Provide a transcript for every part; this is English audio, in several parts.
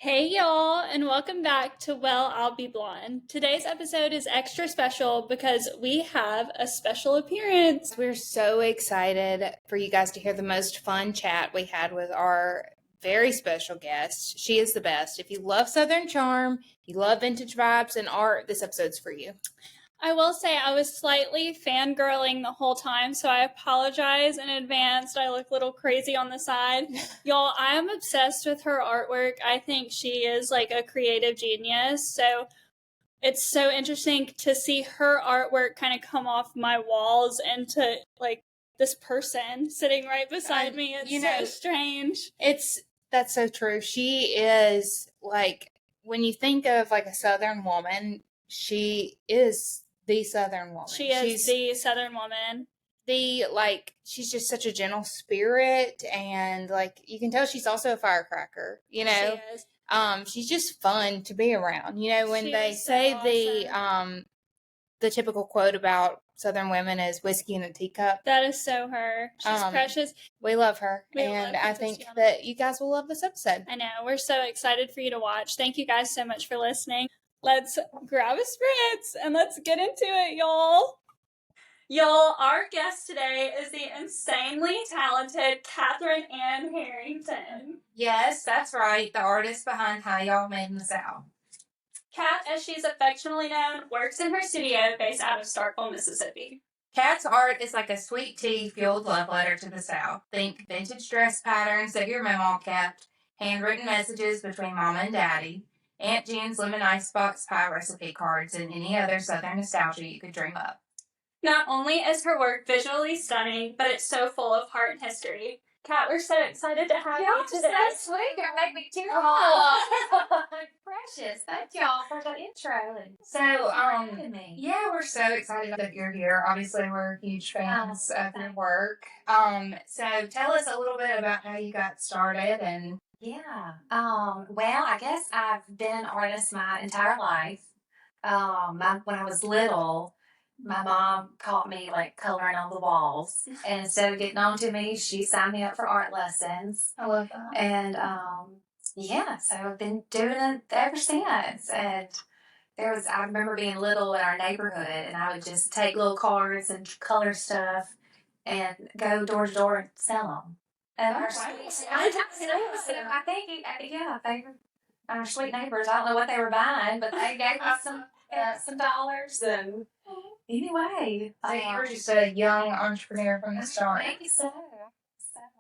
Hey y'all, and welcome back to Well, I'll Be Blonde. Today's episode is extra special because we have a special appearance. We're so excited for you guys to hear the most fun chat we had with our very special guest. She is the best. If you love Southern charm, you love vintage vibes and art, this episode's for you. I will say I was slightly fangirling the whole time, so I apologize in advance. I look a little crazy on the side. Y'all, I am obsessed with her artwork. I think she is like a creative genius, so it's so interesting to see her artwork kind of come off my walls and to like this person sitting right beside me. It's so strange. That's so true. She is like, when you think of like a Southern woman, she is the Southern woman. She's the Southern woman. She's just such a gentle spirit, and like you can tell she's also a firecracker, you know. She is. She's just fun to be around. You know, when they say the typical quote about Southern women is whiskey in a teacup. That is so her. She's precious. We love her. I think that you guys will love this episode. I know. We're so excited for you to watch. Thank you guys so much for listening. Let's grab a spritz and let's get into it, y'all. Y'all, our guest today is the insanely talented Catherine Ann Herrington. Yes, that's right. The artist behind How Y'all Made in the South. Kat, as she's affectionately known, works in her studio based out of Starkville, Mississippi. Kat's art is like a sweet tea-fueled love letter to the South. Think vintage dress patterns that your mama kept, handwritten messages between Mama and Daddy, Aunt Jean's lemon icebox pie recipe cards, and any other Southern nostalgia you could dream up. Not only is her work visually stunning, but it's so full of heart and history. Kat, we're so excited to have you today. You're so sweet. You make me tear up. Precious. Thank y'all for the intro. Yeah, we're so excited that you're here. Obviously, we're huge fans of your work. So tell us a little bit about how you got started and... Yeah. Well, I guess I've been an artist my entire life. When I was little, my mom caught me like coloring on the walls, and instead of getting on to me, she signed me up for art lessons. I love that. And so I've been doing it ever since. And I remember being little in our neighborhood, and I would just take little cards and color stuff and go door to door and sell them. And our sweet neighbors, I don't know what they were buying, but they gave us some dollars. And anyway, so you were just a young entrepreneur from the start. Maybe so.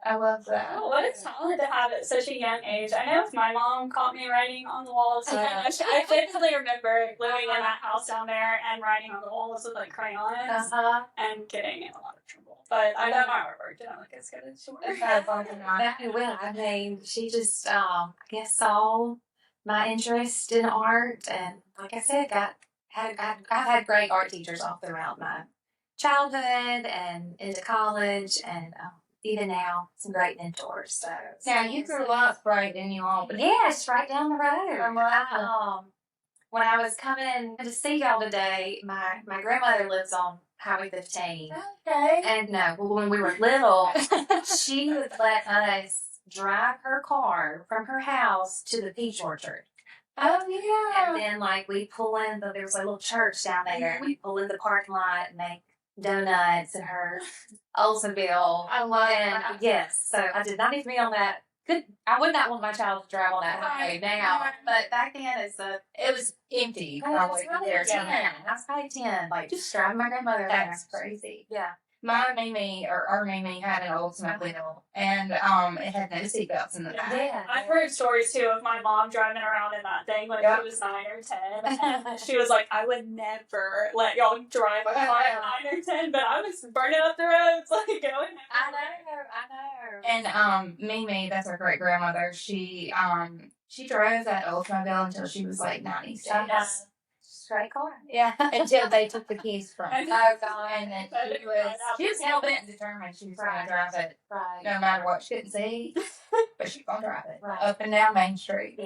I love that. Oh, what a talent to have at such a young age. I know if my mom caught me writing on the walls, I vividly remember living in that house down there and writing on the walls with like crayons and getting in a lot of trouble. But I know my artwork didn't look as good as yours. Well, I mean, she just, I guess, saw my interest in art, and like I said, I've had great art teachers all throughout my childhood and into college, and even now, some great mentors. So now you grew up right in New Albany. Yes, right down the road. When I was coming to see y'all today, my grandmother lives on Highway 15. Okay. And when we were little, she would let us drive her car from her house to the peach orchard. Oh, yeah. And then, like, we pull in, there was a little church down there, and we pull in the parking lot and make donuts in her Oldsmobile. I love that. Yes, so I did not need to be on that. I would not want my child to drive on that highway now, but back then it was empty. I was probably 10. I was probably 10, like just driving my grandmother. That's crazy. Yeah. My Mimi, or our Mimi, had an Oldsmobile, and it had no seatbelts in the back. Yeah. I've heard stories too of my mom driving around in that thing when she was 9 or 10. And she was like, I would never let y'all drive a car at 9 or 10, but I was burning up the roads, like going. I know. And Mimi, that's our great grandmother. She drove that Oldsmobile until she was like 96. Straight car. Yeah, until they took the keys from her. Oh, God. And then she was hell bent and determined she was going to drive it no matter what. She couldn't see, but she was going to drive it up and down Main Street.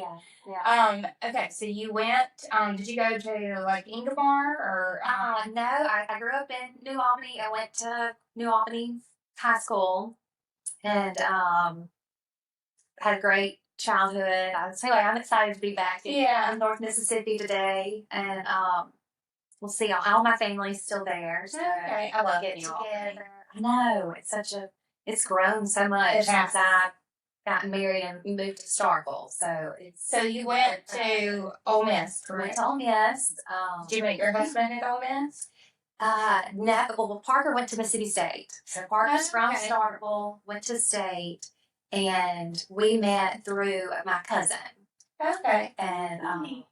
Yeah. Okay, so you went, did you go to like Ingomar or? No, I grew up in New Albany. I went to New Albany High School and had a great childhood. I was like, I'm excited to be back in Yeah. North Mississippi today, and we'll see. All my family's still there. So Okay. I love get it all. together. I know it's grown so much It has. since I got married and we moved to Starkville. So you went to Ole Miss, went correct? to Ole Miss. Did you meet your husband at Ole Miss? No, well, Parker went to Mississippi State. So Parker's from Okay. Starkville, went to State, and we met through my cousin. Okay. And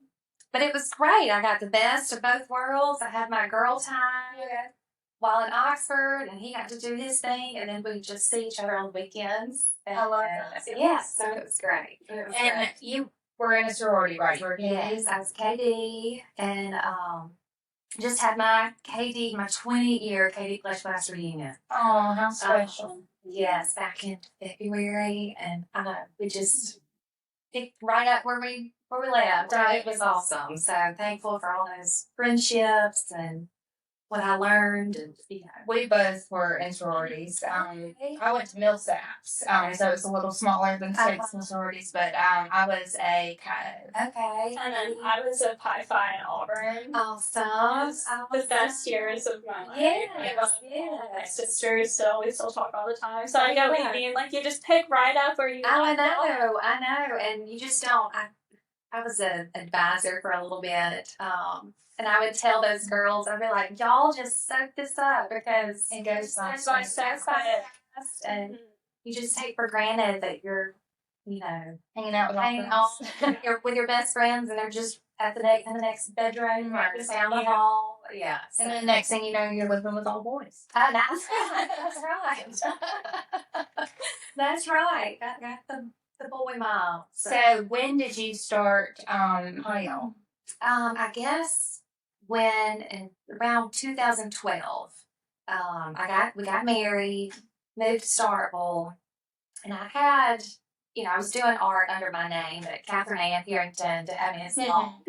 but it was great. I got the best of both worlds. I had my girl time while in Oxford, and he got to do his thing, and then we just see each other on the weekends. And, I love that. Yes, so it was great. And you were in a sorority, right? You were Yes, I was KD, and just had my KD, my 20-year KD Flesh Class reunion. Oh, how special. Yes, back in February, and we just picked right up where we left. Right. It was awesome. So thankful for all those friendships and what I learned, and We both were in sororities. I went to Millsaps, so it's a little smaller than State's sororities, but I was a co. Okay. And then I was a Pi Phi in Auburn. Awesome. The best years of my life. Yes, My sisters we still talk all the time. So I know what you mean. Like, you just pick right up where you I want to go. I know. And you just don't. I was an advisor for a little bit. And I would tell those girls, I'd be like, y'all just soak this up because It goes so fast. fast. And you just take for granted that you're, Hanging out with hanging all out with your best friends, and they're just in the next bedroom or Right. down the hall. Yeah. And then the next thing you know, you're living with all boys. That's right. That's right. That's right. Got the boy mom. So when did you start Hale? I guess around 2012, we got married, moved to Starkville, and I had, I was doing art under my name at Catherine Ann Herrington. I mean, it's long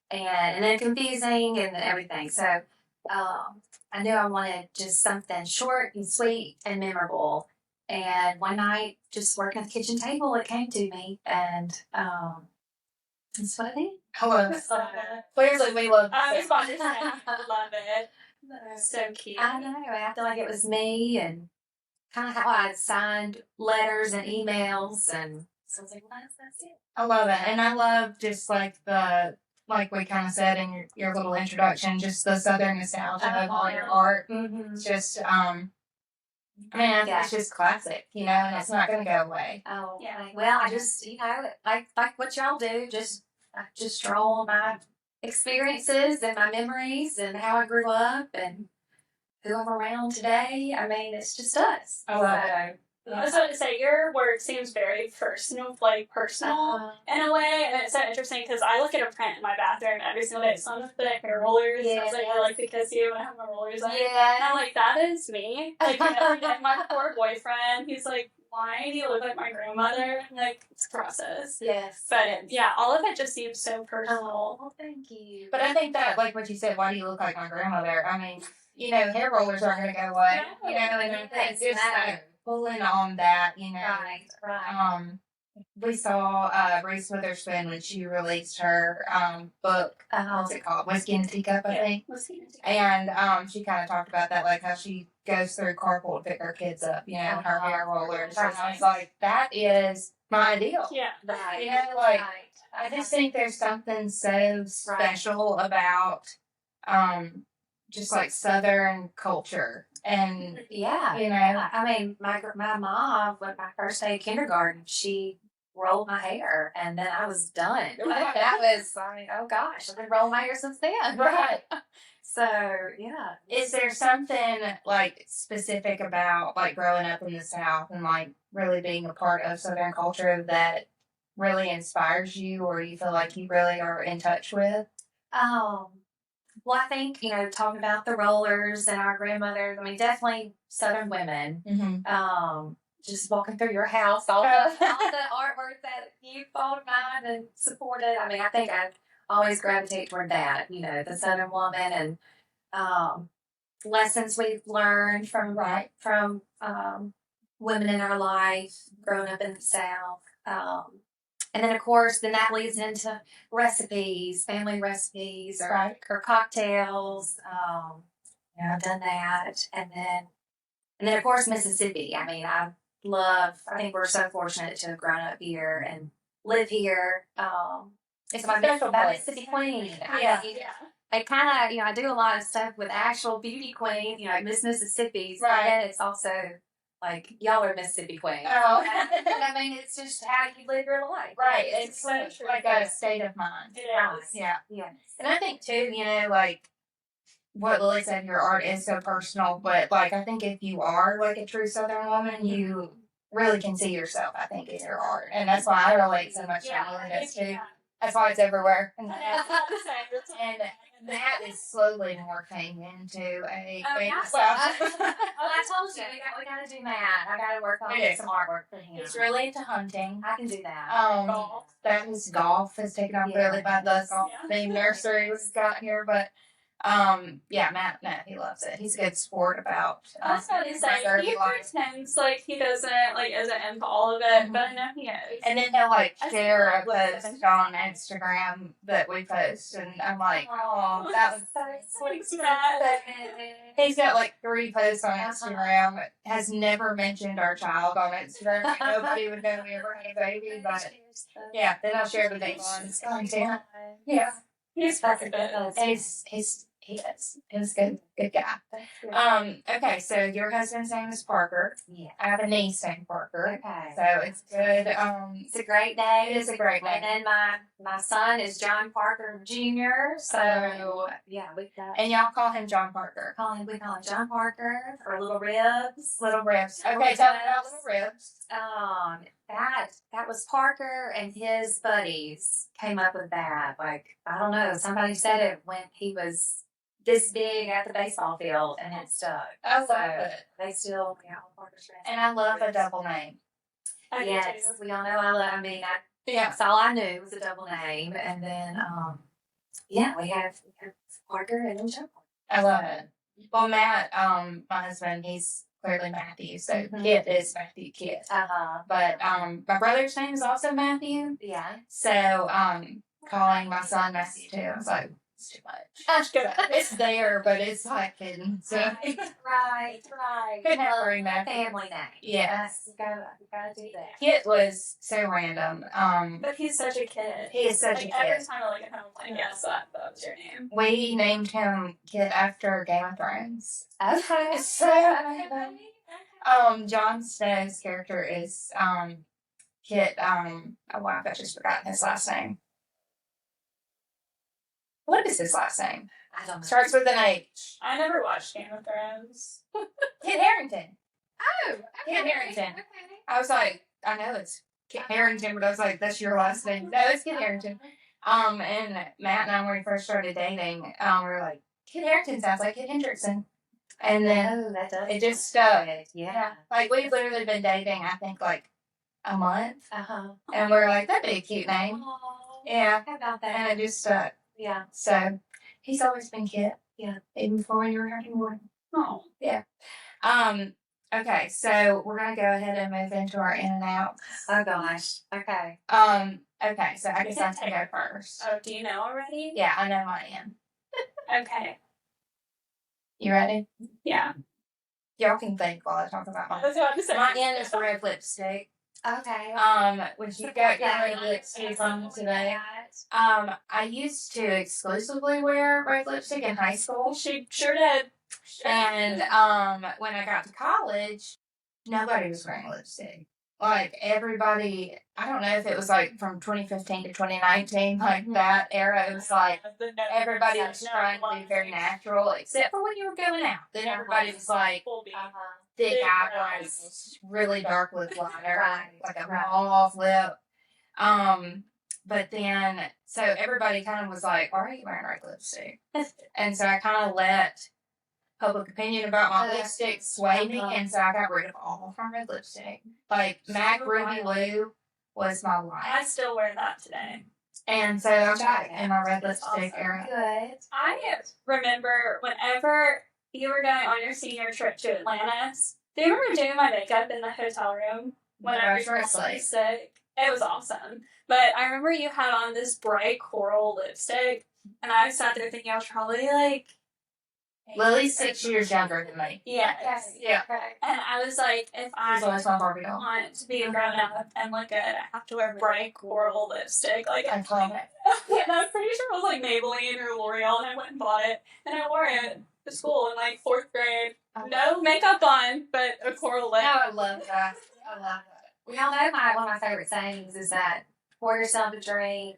and then confusing and everything. So I knew I wanted just something short and sweet and memorable. And one night, just working at the kitchen table, it came to me, and that's what I did. I love it. Clearly, we love I was it. about to say, I love it. So cute. I know. I feel like it was me, and kind of how I signed letters and emails, and so I was like, well, that's it. I love it. And I love just like we kind of said in your little introduction, just the Southern nostalgia of all your art. Mm-hmm. It's just, it's just classic, and it's not going to go away. Oh, Yeah. Well, I just, like what y'all do, I just draw on my experiences and my memories and how I grew up and who I'm around today. I mean, it's just us. I love it. I was about to say, your work seems very personal, in a way, and it's so interesting because I look at a print in my bathroom every single day. Some of the hair rollers, I was like, I like to kiss you when I have my rollers on. And I'm like, that is me. Like, every day, my poor boyfriend, he's like, why do you look like my grandmother? I'm like, it's a process. Yes. But yeah, all of it just seems so personal. Oh, thank you. But I think that, like what you said, why do you look like my grandmother? I mean, hair rollers aren't going to go away. No. And I think just pulling on that, Right. We saw Reese Witherspoon when she released her book. What's it called? Whiskey in a Teacup, I think. And she kind of talked about that, like how she goes through carpool to pick her kids up, her hair rollers. And I was like, that is my ideal. Yeah. Right. I just think there's something so special about just like Southern culture. And yeah, I mean, my mom, when my first day of kindergarten, she rolled my hair, and then I was done. That was, oh gosh, I've been rolling my hair since then. Right. So yeah. Is there something like specific about like growing up in the South and like really being a part of Southern culture that really inspires you, or you feel like you really are in touch with? Well, I think, talking about the rollers and our grandmothers, I mean, definitely Southern women. Mm-hmm. Just walking through your house, all the artwork that you thought about and supported. I mean, I think I always gravitate toward that, the Southern woman and lessons we've learned from women in our life growing up in the South. And then, of course, then that leads into recipes, family recipes, or, Right. or cocktails. I've done that. And then, of course, Mississippi. I mean, I think we're so fortunate to have grown up here and live here. It's my a special place. Mississippi queen. Yeah. I kind of, I do a lot of stuff with actual beauty queens, like Miss Mississippi's. Right. And it's also like, y'all are Mississippi queens. Oh. I mean, it's just how you live your life. Right. It's like a state of mind. Yeah. Yes. And I think too, like what Lily said, your art is so personal, but like I think if you are like a true Southern woman, you really can see yourself, I think, in your art. And that's why I relate so much to Lily does too. That's why it's everywhere. And that is slowly morphing into a big I told you, we got to do that. I got to work on some artwork for him. He's really into hunting. I can do that. That his golf has taken off really by the golf theme nursery we've got here, but Matt, he loves it. He's a good sport about. I was about to say, he pretends like he doesn't, like, isn't into all of it, but I know he is. And then he'll, like, share a post on Instagram that we post, and I'm like, oh, that was so sweet. He's got, like, 3 posts on Instagram, has never mentioned our child on Instagram. Like, nobody would know we ever had a baby, but, yeah, then I'll share the thing on Instagram. Yeah. He's perfect. He's good guy. Okay, so your husband's name is Parker. Yeah. I have a niece named Parker. Okay. So it's good. It's a great name. It is a great name. And then my son is John Parker Jr. So yeah, and y'all call him John Parker. We call him John Parker or Little Ribs. Little Ribs. Okay, tell me about Little Ribs. That was Parker and his buddies came up with that. Like, I don't know, somebody said it when he was this big at the baseball field, and it stuck. I love it. They still, Parker's friends. And I love a double name. Yes, we all know that's all I knew was a double name. And then, we have Parker and then Joe. I love it. Well, Matt, my husband, he's clearly Matthew, so Kit is Matthew Kit. But my brother's name is also Matthew. Yeah. So calling my son Matthew too, I was like, it's too much. It's there, but it's like hidden. So right. Couldn't have very much. Family name. Yes. You gotta do that. Kit was so random. But he's such a kid. He is such a kid. Every time I look at him, I'm like, yes, that was your name. We named him Kit after Game of Thrones. Okay. So Jon Snow's character is Kit. I've just forgotten his last name. What is his last name? I don't know. Starts with an H. I never watched Game of Thrones. Kit Herrington. Oh, Kit Herrington. Okay. I was like, I know it's Kit Herrington, but I was like, that's your last name. No, it's Kit Herrington. And Matt and I, when we first started dating, we were like, Kit Herrington sounds like Kit Hendrickson. And then that does. it just stuck. Yeah. Like, we've literally been dating, I think, like a month. And we're like, that'd be a cute name. Aww. Yeah. How about that? And it just stuck. Yeah. So he's always been Kit. Yeah. Even before you were having one. Oh. Yeah. Okay, so we're gonna go ahead and move into our in and out. Oh gosh. Okay. Okay, so I guess I have to go first. Oh, do you know already? Yeah, I know my in. Okay. You ready? Yeah. Y'all can think while I talk about I mine. was about to say. My in is red lipstick. Okay. When you got your red lipstick on today. I used to exclusively wear red lipstick in high school. She sure did. And when I got to college, nobody was wearing lipstick. Like, everybody, I don't know if it was like from 2015 to 2019, like that era, it was like everybody was trying to be very natural, except for when you were going out. Then everybody was like thick eyebrows, really dark lip liner, like a mauve lip. But then, so everybody kind of was like, why are you wearing red lipstick? And so I kind of let public opinion about my lipstick sway me, and so I got rid of all of my red lipstick. Like, MAC Ruby Lou was my life. I still wear that today. And so I'm back in my red lipstick era. Good. I remember whenever you were going on your senior trip to Atlantis, do you remember doing my makeup in the hotel room whenever you were sick? It was awesome. But I remember you had on this bright coral lipstick, and I sat there thinking I was probably like Lily's 6 years younger than me. yes. Yeah. And I was like, if I She's always my Barbie doll. want to be a grown up and look good, I have to wear bright coral lipstick. Like, I love it. and I'm pretty sure it was like Maybelline or L'Oreal, and I went and bought it, and I wore it to school in like 4th grade. No makeup on, but a coral lip. No, I love that. I love that. We all know one of my favorite sayings is that pour yourself a drink,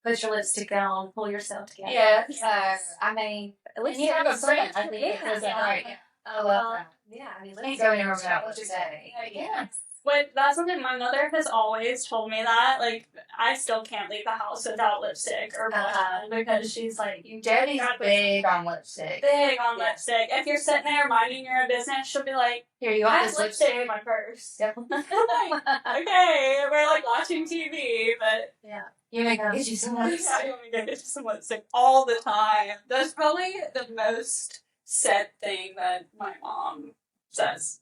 put your lipstick on, pull yourself together. Yeah. So, I mean, at least And you have a friend. I think yeah. it says that right. I love that. Yeah, I mean, Can't let's go anywhere without what you lipstick. say. Yeah. But that's something my mother has always told me that. Like, I still can't leave the house without lipstick or blush on because she's like, you Debbie's big on lipstick. big on Yeah. lipstick. If you're sitting there minding your own business, she'll be like, Here, you I want have this lipstick lipstick? in my purse. Yep. Like, okay, we're like watching TV, but You make her get you some lipstick. I'm gonna get some lipstick all the time. That's probably the most said thing that my mom says.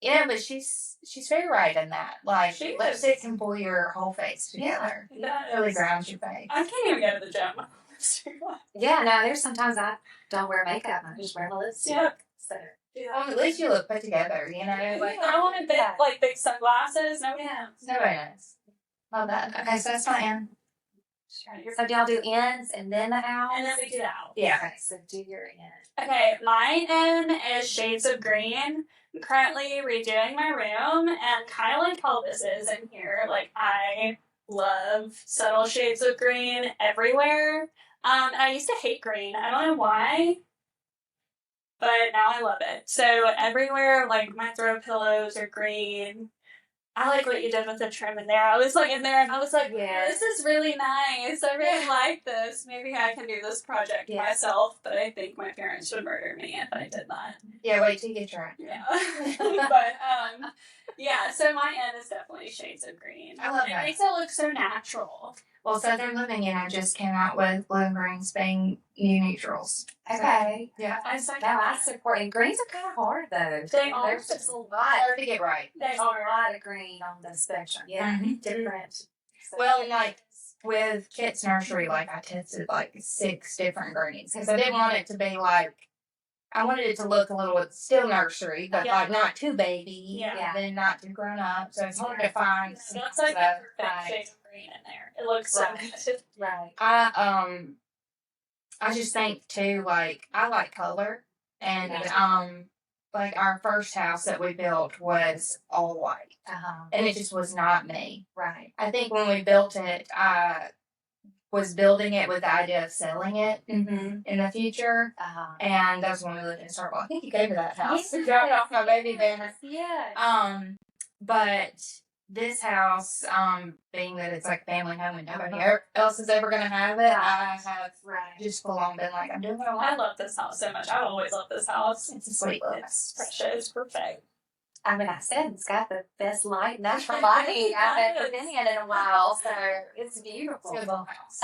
Yeah, but she's very right in that. Like, She is. lipstick can pull your whole face together. That It really is- grounds your face. I can't even go to the gym with lipstick on. Yeah, no, there's sometimes I don't wear makeup. I just wear my lipstick. Yeah. So, Well, at least you look put together, you know? Like, I wanted big sunglasses. Nobody knows. nobody knows. Love that. Okay, so that's my end. so do y'all do ends and then the house? And then we do the out. Yeah. Okay, so do your end. Okay, mine in is shades of green. I'm currently redoing my room and kind of like Elvis is in here. Like, I love subtle shades of green everywhere. And I used to hate green. I don't know why, but now I love it. So everywhere, like my throw pillows are green. I like what you did with the trim in there. I was like in there and I was like, Yeah. this is really nice. I really like this. Maybe I can do this project Yeah. myself, but I think my parents would murder me if I did that. Yeah, wait till you get your Yeah. But yeah, so my end is definitely shades of green. I love It that. makes it look so natural. Well, Southern Living Unit just came out with blue and green being new neutrals. Okay. Yeah. I so Now I support, and greens are kind of hard though. They are. There's just a lot. Hard to get right. They There's a are. lot of green on the spectrum. Yeah, Mhm. different. So- Well, like with Kit's Nursery, like I tested like 6 different greens because I didn't want it to be like, I wanted it to look a little still nursery, but Yeah. like not too baby, Yeah. and then not too grown up. So it's hard to find. So it's like So, the perfect shade of green in there. It looks so Right. good. right. I just think too, like I like color, and like our first house that we built was all white, and it just was not me. Right. I think when we built it, I was building it with the idea of selling it Mm-hmm. in the future. And that was when we lived in Starkville. I think you gave me that house. Yes. Dropped off my baby there. Yeah. But this house, being that it's like family home and nobody else is ever gonna have it, I have Right. just full on been like, I'm doing what I I want. love this house so much. I always love this house. It's a sweet little It's house. precious, perfect. I mean, I said it's got the best light, natural lighting I've ever been in a while, so it's It's beautiful. a good little house.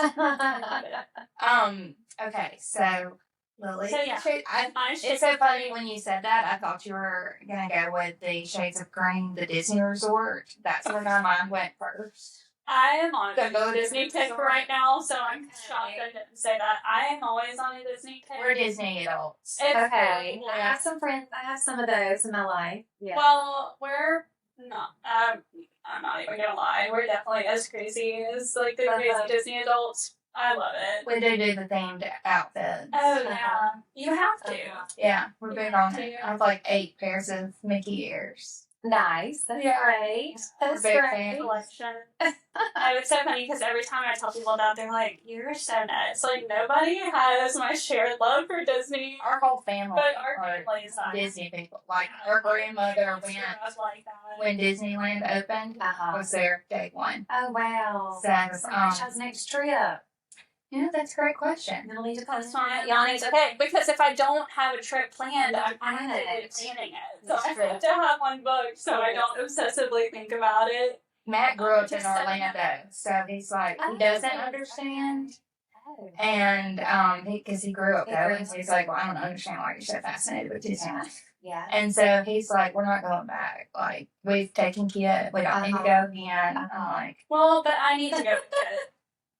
Okay, so Lily. So, yeah. It's so funny when you said that. I thought you were gonna go with the Shades of Green, the Disney Resort. That's where my mind went first. I am on Don't go a to Disney Disney kick Resort. right now, so I'm shocked I didn't say that. I am always on a Disney kick. We're Disney adults. It's Okay. fun. I have some friends. I have some of those in my life. Yeah. Well, we're not. I'm not even gonna lie. We're definitely as crazy as like the crazy Disney adults. I love it. We do the themed outfits. Oh yeah, you have to. Yeah, we're big on it. Yeah. I have like 8 pairs of Mickey ears. Nice. That's Yeah. great. That's We're big great. fans. Collection. It's so funny because every time I tell people that, they're like, "You're so nuts!" Like nobody has my shared love for Disney, Our whole family but our are family's not. Disney people. Like our grandmother went like that. when Disneyland opened. Was there day one. Oh wow. So, Which has next trip? yeah, that's a great question. You'll need to That's plan fine. that. Y'all need to pay because if I don't have a trip planned, I'm Plan actively it. planning it. So That's I true. have to have one booked so I don't obsessively think about it. Matt grew up in Just Orlando, so he's like, he doesn't understand. Oh. And because he grew up there, and so he's like, well, I don't understand why you're so fascinated with Disneyland. Yeah. And so he's like, we're not going back. Like, we've taken Kit. We don't need to go again. I'm like, Well, but I need to go with Kit.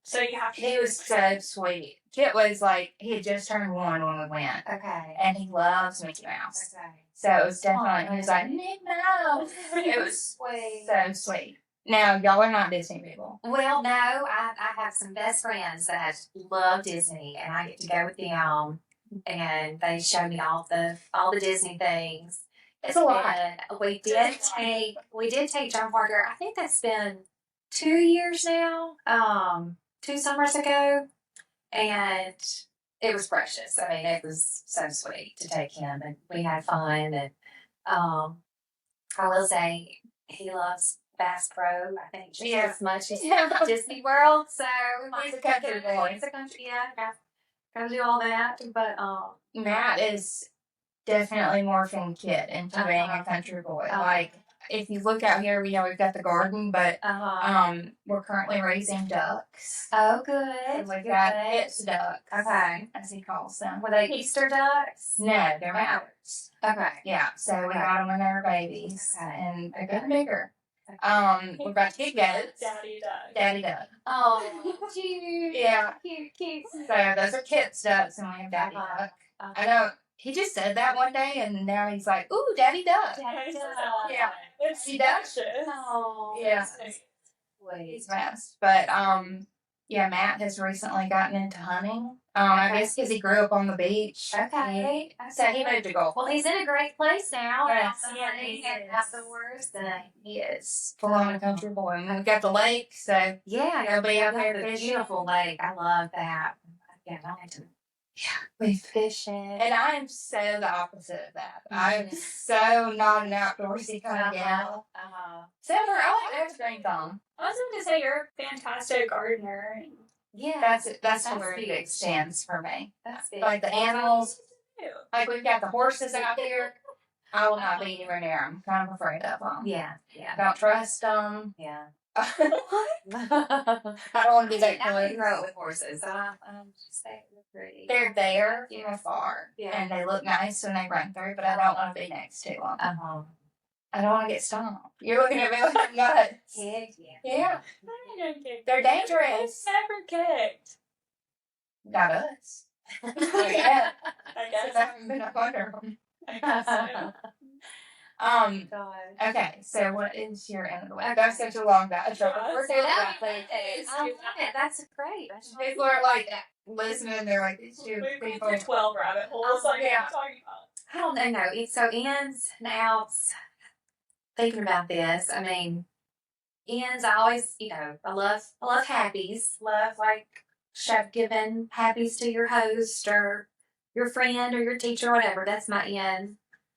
So you have to. he was so sweet. Kit was like, he had just turned 1 when we went. Okay. And he loves Mickey Mouse. Okay. So it was definitely, he was like, Mickey Mouse. It was Sweet. so sweet. Now, y'all are not Disney people. Well, no, I have some best friends that love Disney, and I get to go with them, and they show me all the Disney things. It's a lot. And we did take John Parker. I think that's been 2 years now, 2 summers ago, and it was precious. I mean, it was so sweet to take him, and we had fun. And I will say he loves Bass Pro, I think, just as much as Disney World. So He's a country boy. He's a country, gotta do all that. But Matt is definitely morphing Kit into being a country boy. Like, if you look out here, we've got the garden, but we're currently raising ducks. Oh, good. And we've got Kit's ducks. Okay. As he calls them. Were they Easter ducks? No, they're mallards. Okay. Yeah, so we got them when they were babies, and they're getting bigger. We're about to get goats. Daddy duck. Oh, cute. Yeah. Cute. So those are Kit's ducks, and we have Daddy duck. I know. He just said that one day, and now he's like, "Ooh, Daddy duck." Daddy duck. Yeah. He does. Oh, Yeah. sweet. He's fast. But yeah, Matt has recently gotten into hunting. I guess because he grew up on the beach. Okay. So he moved to Gulf. Well, he's in a great place now. Yes. He and outdoors. He is full on a country boy. And we've got the lake, so Yeah, he'll be out there the fishing. beautiful lake. I love that. Yeah, I like to. we Fishing. And I am so the opposite of that. I'm so not an outdoorsy kind of gal. Except for I like ice cream cone. I was going to say you're a fantastic gardener. Yeah, That's where it extends for me. that's big. Like the animals, like we've got the horses out here. I will not be anywhere near them. I'm afraid of them. Yeah. I don't trust them. Yeah. I don't want to be that Now you close. grow up with horses. I'm just saying they're pretty. They're there Yeah. from afar, Yeah. and they look nice when they run through, but I don't want to be next to them. I don't want to get stomped. You're looking at me like I'm nuts. Yeah. Yeah, I didn't get they're kicked. dangerous. Never kicked. Not us. Yeah, I because guess. I haven't been up under them. I guess so. God. Okay, so what is your end of the week? That's such a long diatribe. We're doing that. That's great. People are like listening. They're like, these two We've been people. through 12 rabbit holes. Like, Yeah. I'm talking about. I don't know. So ins and outs. Thinking about this, I mean, ins. I always, I love happies. Love like giving happies to your host or your friend or your teacher, or whatever. That's my in.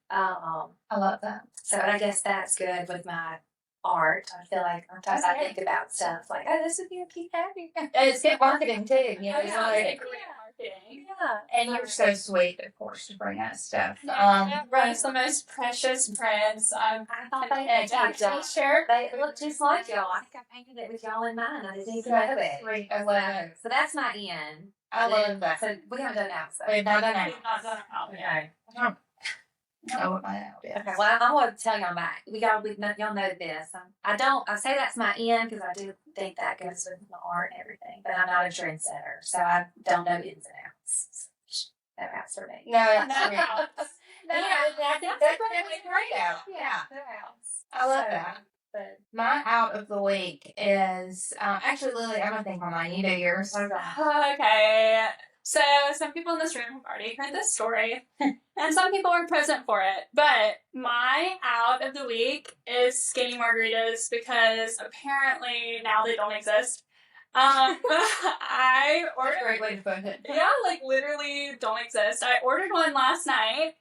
I love that. So I guess that's good with my art. I feel like sometimes I think about stuff like, oh, this would be a cute happy. And it's good marketing too. You know, Oh, it's yeah, like, it's great marketing. Yeah. and you're so sweet, of course, to bring us stuff. Rose, the most precious prints. I thought they And actually share. They look just like y'all. I think I painted it with y'all in mind. I didn't even know it. Sweet. I love it. So that's my in. I love that. So we haven't done outs though. We've not done We've it. not done it out yet. Okay. I don't know what my out is. Okay. Well, I'm going to tell y'all y'all know this. I say that's my in because I do think that goes with my art and everything, but I'm not a trendsetter, so I don't know ins and outs. No outs for me. No, No that's great. outs. No, I think that's really great out. Yeah. No outs. I love that. But My out of the week is actually, Lily, I'm gonna think on mine. You do yours. Okay. So some people in this room have already heard this story, and some people were present for it. But my out of the week is skinny margaritas because apparently now they don't exist. I What a ordered. great way to put it. Yeah, like literally don't exist. I ordered one last night,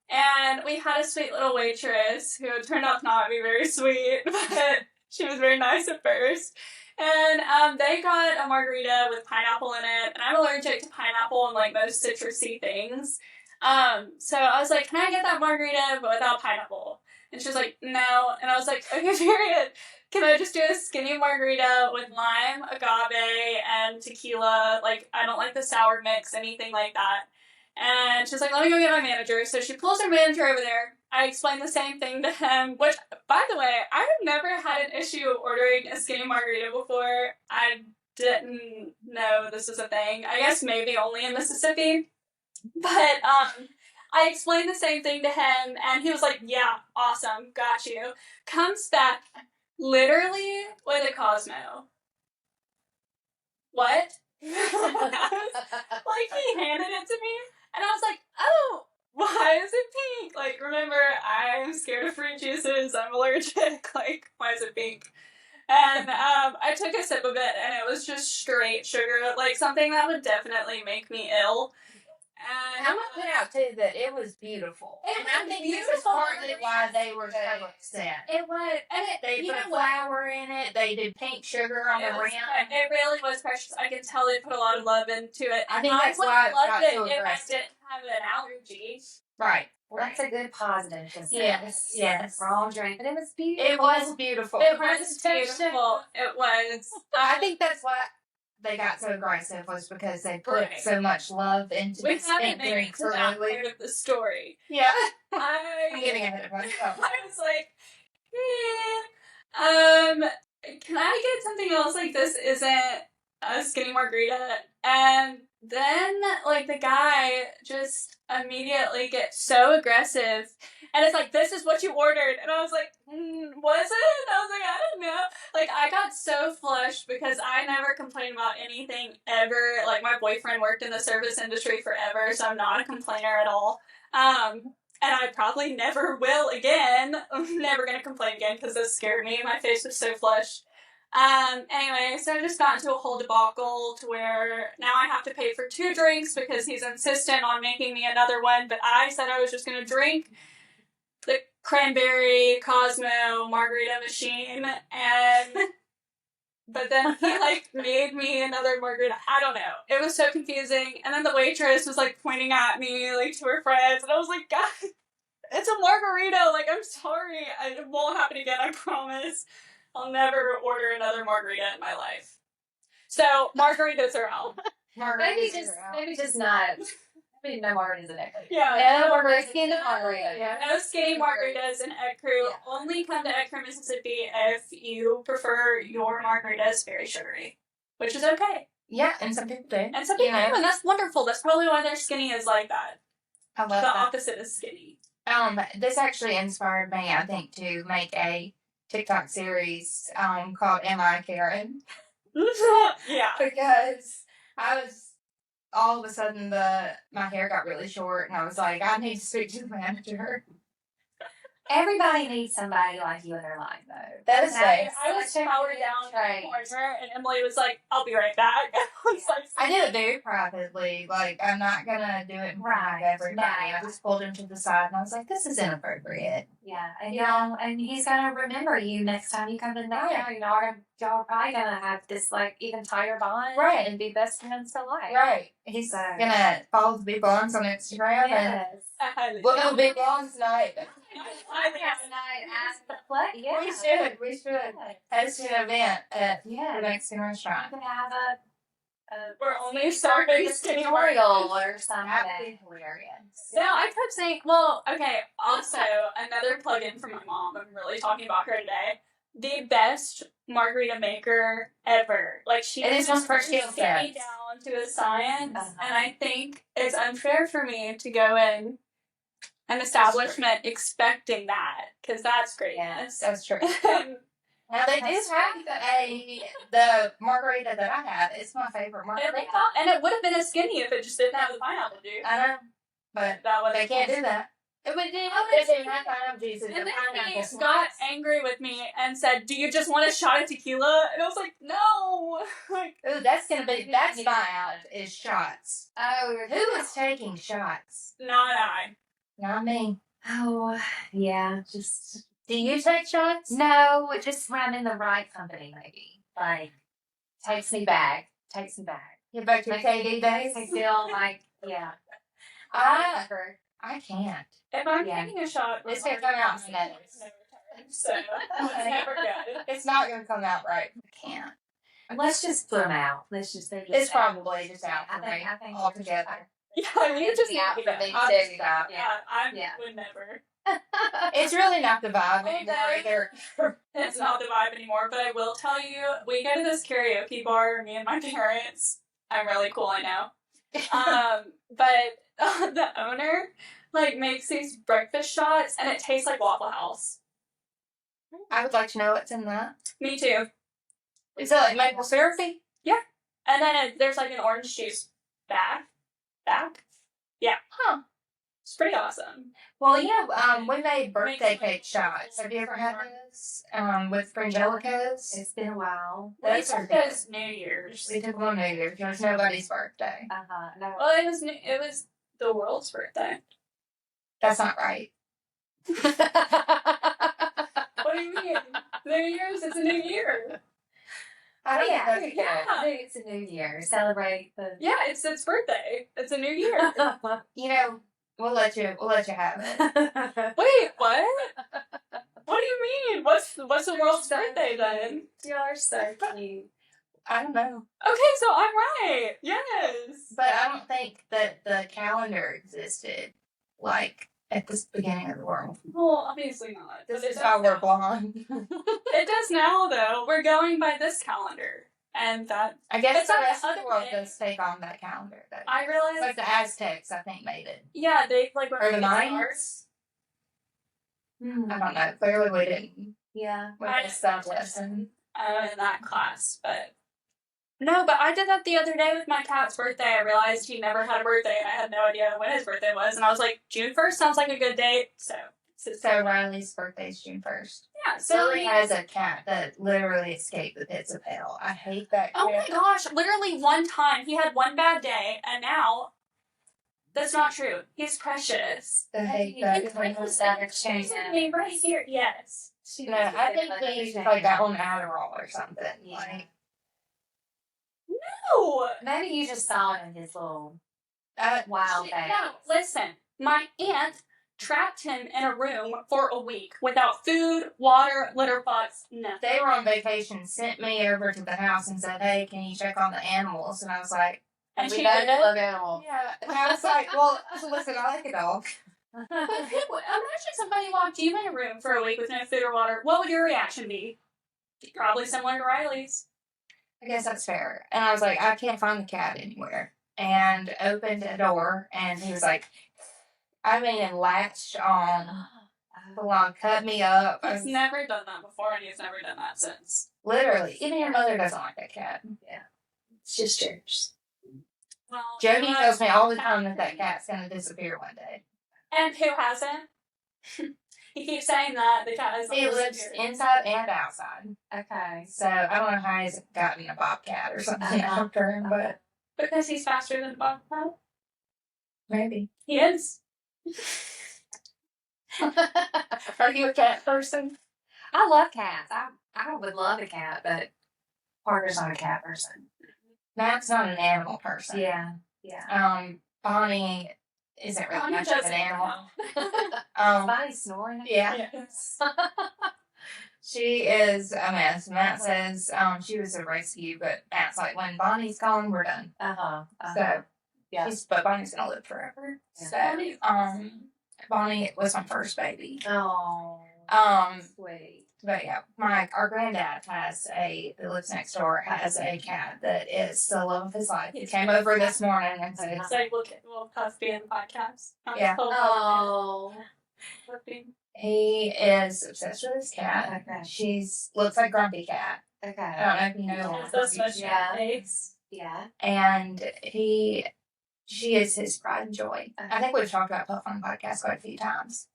and we had a sweet little waitress who turned out to not be very sweet, but she was very nice at first. And they got a margarita with pineapple in it, and I'm allergic to pineapple and like most citrusy things. So I was like, "Can I get that margarita but without pineapple?" And she was like, "No." And I was like, "Okay, period. Can I just do a skinny margarita with lime, agave, and tequila? Like, I don't like the sour mix, anything like that." And she's like, let me go get my manager. So she pulls her manager over there. I explained the same thing to him, which, by the way, I have never had an issue ordering a skinny margarita before. I didn't know this was a thing. I guess maybe only in Mississippi. But I explained the same thing to him, and he was like, yeah, awesome, got you. Comes back literally with a Cosmo. What? Like, he handed it to me, and I was like, oh, why is it pink? Like, remember, I'm scared of fruit juices, I'm allergic, like, why is it pink? And I took a sip of it, and it was just straight sugar, like, something that would definitely make me ill. And I'm gonna put out too that it was beautiful. And I think this is partly why they were so upset. It was, and They put flour in it. They did pink sugar on the rim. It really was precious. I can tell they put a lot of love into it. I think that's why it got so if I aggressive. didn't have an allergy. Right. Well, that's a good positive. Yes. Wrong drink, but it was beautiful. It was beautiful. It was beautiful. It was. I think that's why they got so aggressive, was because they put so much love into We this haven't pink made drink it to that early. part of the story. Yeah. I'm I getting ahead of myself. was like, can I get something else? Like, this isn't a skinny margarita. And then, like, the guy just immediately gets so aggressive. And it's like, this is what you ordered. And I was like, was it? And I was like, I don't know. Like, I got so flushed because I never complain about anything ever. Like, my boyfriend worked in the service industry forever, so I'm not a complainer at all. And I probably never will again. I'm never going to complain again because this scared me. My face was so flushed. Anyway, so I just got into a whole debacle to where now I have to pay for 2 drinks because he's insistent on making me another one, but I said I was just going to drink the cranberry Cosmo margarita machine, but then he, like, made me another margarita. I don't know. It was so confusing, and then the waitress was, like, pointing at me, like, to her friends, and I was like, God, it's a margarita, like, I'm sorry, it won't happen again, I promise. I'll never order another margarita in my life. So, margaritas are out. Maybe just not. Maybe no margaritas in Egg Crew. Yeah. No margaritas, skinny margarita. Yeah. No skinny margaritas in Egg Crew. Yeah. Only come to Egg Crew, Mississippi if you prefer your margaritas very sugary, which is okay. Yeah, and some people do. And some people do, and that's wonderful. That's probably why their skinny is like that. I love The that. opposite is skinny. This actually inspired me, I think, to make a TikTok series called Am I Karen? Yeah. Because I was all of a sudden my hair got really short, and I was like, I need to speak to the manager. Everybody needs somebody like you in their life, though. That is nice. I was powered down in the corner, and Emily was like, I'll be right back. I was like, I did it very privately. Like, I'm not gonna do it in front of everybody. Right. I just pulled him to the side, and I was like, this is inappropriate. Yeah, and y'all, and he's gonna remember you next time you come in there. Right. Y'all are probably gonna have this like even tighter bond, Right. and be best friends for life. Right. He's gonna follow the Big Blondes on Instagram, and I we'll do Big Blondes tonight. We should. Host an event at the Mexican restaurant. I'm gonna have We're only serving skinny margaritas. tutorial or something. That would be hilarious. No, I kept saying, well, okay, also, another plug-in for my mom. I'm really talking about her today. The best margarita maker ever. Like, she It is just one for skill me down sets. to a science, Uh-huh. and I think it's unfair for me to go in an establishment expecting that, because that's greatness. That's true. Now they do have the margarita that I had. It's my favorite margarita. And it would have been a skinny if it just didn't have the pineapple juice. I know, but That was they can't do that. It would They didn't have pineapple juice in And the then pineapple. he got angry with me and said, "Do you just want a shot of tequila?" And I was like, "No." Like, Ooh, that's my out is shots. Who is taking shots? not I. Not me. Oh, yeah, just Do you take shots? no, just when I'm in the right company, maybe. Like, takes me back. Get back to your KD days. Makes me feel like, yeah. I can't. If I'm Yeah. taking a shot, It's gonna come out in that. So it's never good. It's not gonna come out right. I can't. Let's just put them out. Let's just, It's probably just out for I me think altogether. Yeah, you just out need for to me go. too. Yeah, I Yeah. would never. It's really not the vibe Well, anymore then- either. It's not the vibe anymore, but I will tell you, we go to this karaoke bar, me and my parents. I'm really cool, I know. But the owner, like, makes these breakfast shots, and it tastes like Waffle House. I would like to know what's in that. Me too. Is it like maple syrupy? And then there's, like, an orange juice back. Yeah. Huh. It's pretty awesome. Well, yeah, we made birthday cake shots. Have you ever had those? With Frangelicos? It's been a while. Those are It good. was New Year's. We took them on New Year's. It was nobody's birthday. No. Well, it was the world's birthday. That's not right. What do you mean? New Year's? It's a new year. I don't yeah, think yeah. I think it's a new year. Celebrate the. Yeah, it's its birthday. It's a new year. You know, we'll let you have it. Wait, what? What do you mean? What's the world's birthday then? You are so cute. I don't know. Okay, so I'm right. Yes. But I don't think that the calendar existed, like, at the beginning of the world. Well, obviously not. This But it is does how we're now. blonde. It does now, though. We're going by this calendar. And that, I guess It's the not the rest of other the world day. does take on that calendar, though. I realized, Like the Aztecs, I think, made it. yeah, they, like, Or the went Mayans? I don't know. Clearly we didn't. Yeah. We I missed that lesson. in that class, but no, but I did that the other day with my cat's birthday. I realized he never had a birthday, and I had no idea when his birthday was, and I was like, June 1st sounds like a good date, so Riley's birthday's June 1st. yeah, so Lily has a cat that literally escaped the pits of hell. I hate that cat. oh my gosh, literally one time he had one bad day, and now that's not true. He's precious. I hate He's that. precious. That exchange. He's with me right here. Yes. No, I think he's like that on Adderall or something. Yeah. Like, No. Maybe you just saw it in his little I, wild days. No, listen. My aunt trapped him in a room for a week without food, water, litter box, nothing. they were on vacation, sent me over to the house and said, "Hey, can you check on the animals?" And I was like, And we she both did it. love animals. "Yeah." And I was like, "Well, listen, I like a dog." But imagine somebody locked you in a room for a week with no food or water. What would your reaction be? Probably similar to Riley's. I guess that's fair. And I was like, "I can't find the cat anywhere." And opened a door, and he was like, and latched on, full on, cut me up. I He's was, never done that before, and he's never done that since. literally, even your mother doesn't like that cat. It's just yours. Well, Jody it tells was- me all the time that cat's gonna disappear one day. And who hasn't? He keeps saying that the cat is. He lives inside and outside. Okay. So I don't know how he's gotten a bobcat or something after him, but Because he's faster than Bobcat. maybe. He is. Are you a cat person? I love cats. I would love a cat, but Parker's not a cat person. Matt's not an animal person. Yeah. Yeah. Bonnie isn't really Bonnie much of an doesn't animal. know. Bonnie's snoring. Yeah. Yes. She is a mess. Matt says she was a rescue, but Matt's like, when Bonnie's gone, we're done. So, Yeah. but Bonnie's gonna live forever. Yeah. So, Bonnie was my first baby. Oh. Sweet. But yeah, our granddad that lives next door, has a cat that is the love of his life. He came over this morning and said, It's like, we'll be in the podcast. Yeah. Oh. he is obsessed with his cat. Okay. She's looks like Grumpy Cat. I Okay. don't know if you know. It's so much Yeah. face. Yeah. And she is his pride and joy. I think we've talked about Puff on the podcast quite a few times.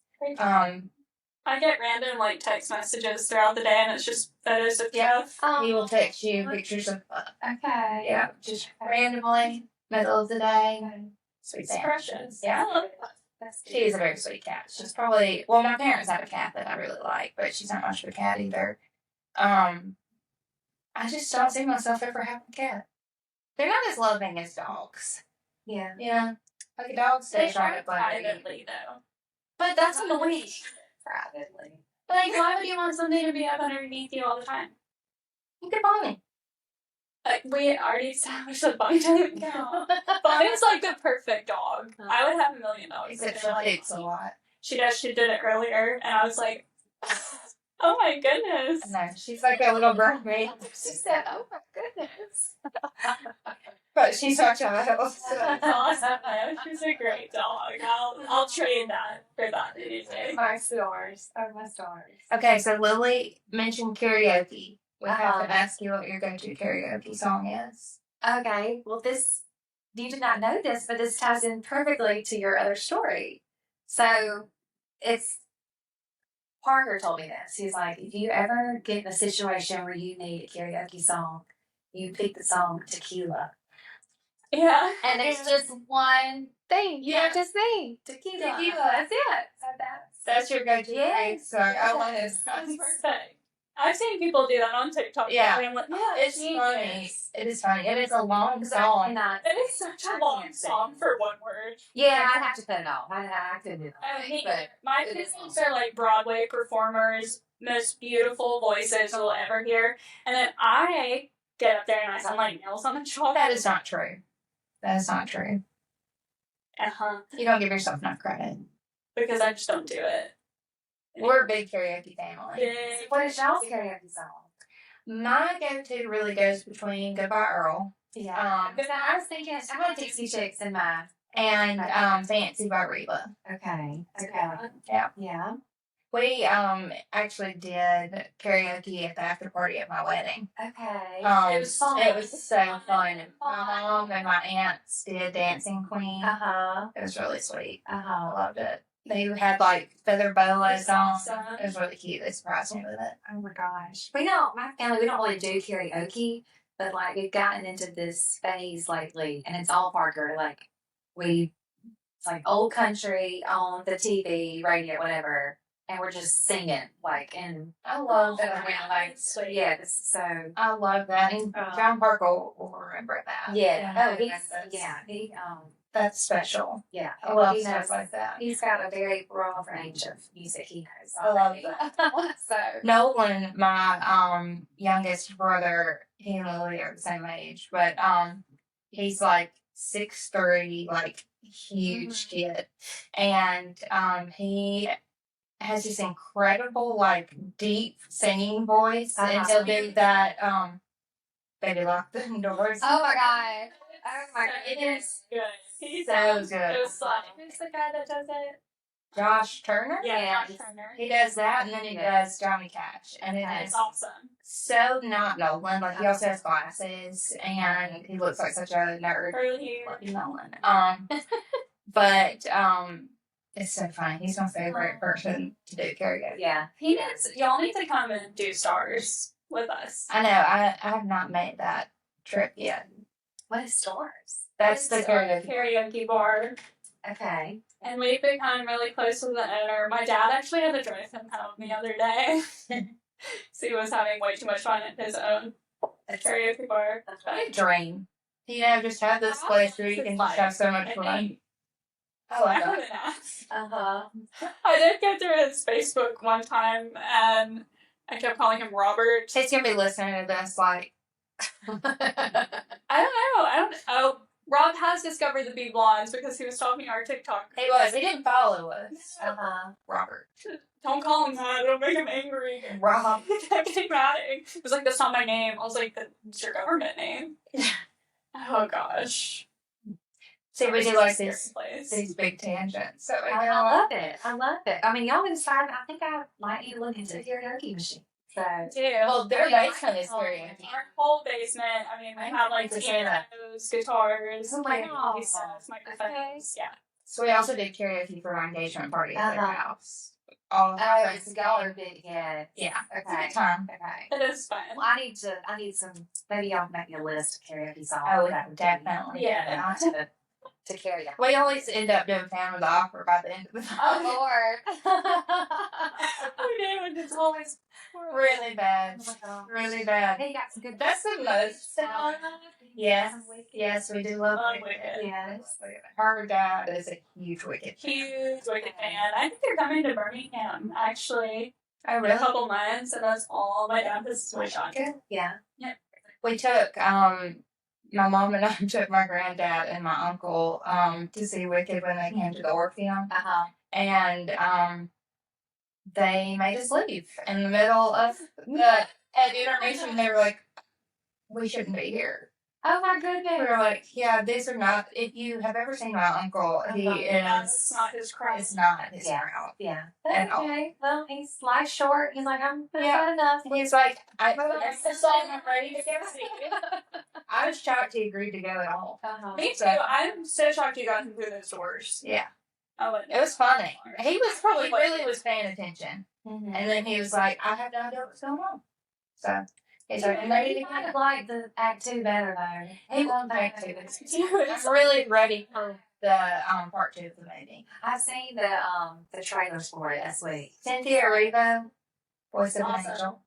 I get random text messages throughout the day, and it's just photos of Jeff. He will text you pictures of Puff. Okay. Yeah, just randomly, middle of the day. Sweet It's Sam. precious. Yeah. I love it. That's She is a very sweet cat. She's probably, well, my parents have a cat that I really like, but she's not much of a cat either. I just don't see myself ever having a cat. They're not as loving as dogs. Yeah. Yeah. Like a dog They stays right try up under you. privately, though. But that's annoying. Privately. Why would you want something to be up underneath you all the time? Look at Bonnie. We already established that Bun doesn't count. Bun is like the perfect dog. I would have $1 million. Except she takes a lot. She does. She did it earlier, and I was like, oh my goodness. No, she's like a little mermaid. She said, "Oh my goodness." But she's our child. That's awesome. She's a great dog. I'll trade that for that any day. My stars. Oh, my stars. Okay, so Lily mentioned karaoke. We have Uh-huh. to ask you what your go-to karaoke song is. Okay, well, you did not know this, but this ties in perfectly to your other story. So, Parker told me this. He's like, if you ever get in a situation where you need a karaoke song, you pick the song Tequila. Yeah. And there's just one thing you have to sing. Tequila. That's it. So That's your go-to Yes. song. I love it. That's perfect. I've seen people do that on TikTok. Yeah. And I'm like, It's funny. It is funny. And it's a long song. It is such a long song for one word. Yeah, I'd have to put it on. I couldn't do that. I mean, But my it is parents are like Broadway performers, most beautiful voices you'll ever hear. And then I get up there and I sound like nails on a chalk. That is not true. That is not true. Uh-huh. You don't give yourself enough credit. Because I just don't do it. We're a big karaoke family. what is y'all's karaoke song? My go-to really goes between Goodbye Earl Yeah. Because I was thinking, I had Dixie Chicks in mind. and Fancy by Reba. Okay. Yeah. Yeah. We actually did karaoke at the after party at my wedding. Okay. It was fun. It was so fun. My mom and my aunts did Dancing Queen. Uh-huh. It was really sweet. I Uh-huh. loved it. They had like feather boas on. Awesome. It was really cute. They surprised me with it. Oh my gosh. My family, we don't really do karaoke, but like we've gotten into this phase lately, and it's all Parker. Like it's like old country on the TV, radio, whatever, and we're just singing and I love that. that. So I love that. And John Parker will remember that. yeah, That's special. yeah. I love He stuff knows- like that. He's got a very broad range of music he knows. I love already. that. So Nolan, my youngest brother, he and Lily are the same age, but he's like 6'3", like huge kid, and he has this incredible like deep singing voice, and he'll do that Baby Lock the Doors. oh my god. It is good. He's So good. Who's the guy that does it? Josh Turner. Yeah, Josh Turner. He does that, and then he does Johnny Cash, and it It's is awesome. so not Nolan. Like he also has glasses, and he looks like such a nerd. Early Like Nolan. But it's so funny. He's my favorite person to do karaoke. Yeah. He does. Y'all need to come and do stars with us. I know. I have not made that trip yet. What is stores? That's the It's our karaoke. karaoke bar. Okay. And we've become really close with the owner. My dad actually had to drive him home the other day. So he was having way too much fun at his own karaoke bar. What a dream. Just have this place where you can just have so much fun. I love that. Uh-huh. I did go through his Facebook one time and I kept calling him Robert. He's gonna be listening to this like I don't know. Rob has discovered the Bee Blondes because he was talking our TikTok. he was. He didn't follow us. Uh-huh. Robert. Don't call him that. It'll make him angry. Rob. He kept getting mad at me. He was like, that's not my name. I was like, that's your government name. Oh, gosh. See, we do like these Place. big tangents. So I love it. I love it. I mean, y'all inspired. I think I might need to look into the karaoke machine. So Well, their basement is karaoke. Our whole basement. I mean, we have like to say that. pianos, guitars, Oh my God. microphones. Yeah. So we also did karaoke for our engagement party at their Uh-huh. house. All of our it's friends. y'all are big. Yeah. Yeah. It's a Okay. good time. Okay. It is fun. Well, I need some. Maybe y'all make me a list of karaoke songs. Oh, that would definitely. Yeah. To carry out. We always end up doing Phantom of the Opera by the end of the night. Oh Lord. We do, and it's always Really bad. Oh my God. Really bad. Hey, you got some good. That's the most. Yes. Wicked. Yes, we do love Love Wicked. Wicked. Yes. Her dad is a huge Wicked fan. huge Wicked fan. I think they're coming to Birmingham actually Oh, in a couple months, and that's all my dad has wish on. Good. Yeah. we took my mom and I took my granddad and my uncle to see Wicked when they came to the Orpheum, and they made us leave in the middle of the at intermission. They were like, "We shouldn't be here." Oh my goodness. We were like, "Yeah, these are not. If you have ever seen my uncle, he It's not his crowd. It's not his crowd. Yeah. At all. Okay. Well, he's life short. He's like, I'm Yeah. fun enough. He's like, that's the song I'm ready to go. I was shocked he agreed to go at all. Me too. I'm so shocked you got him through those doors. Yeah. Oh, It was funny. He was probably really was paying attention. Mm-hmm. And then he was like, I have no idea what's going on. So he's like, I'm ready to go. I like the Act 2 better though. He loved Act 2. I'm really ready for the part 2 of the movie. I've seen the trailers for it this week. Cynthia Erivo, voice of an Awesome. angel.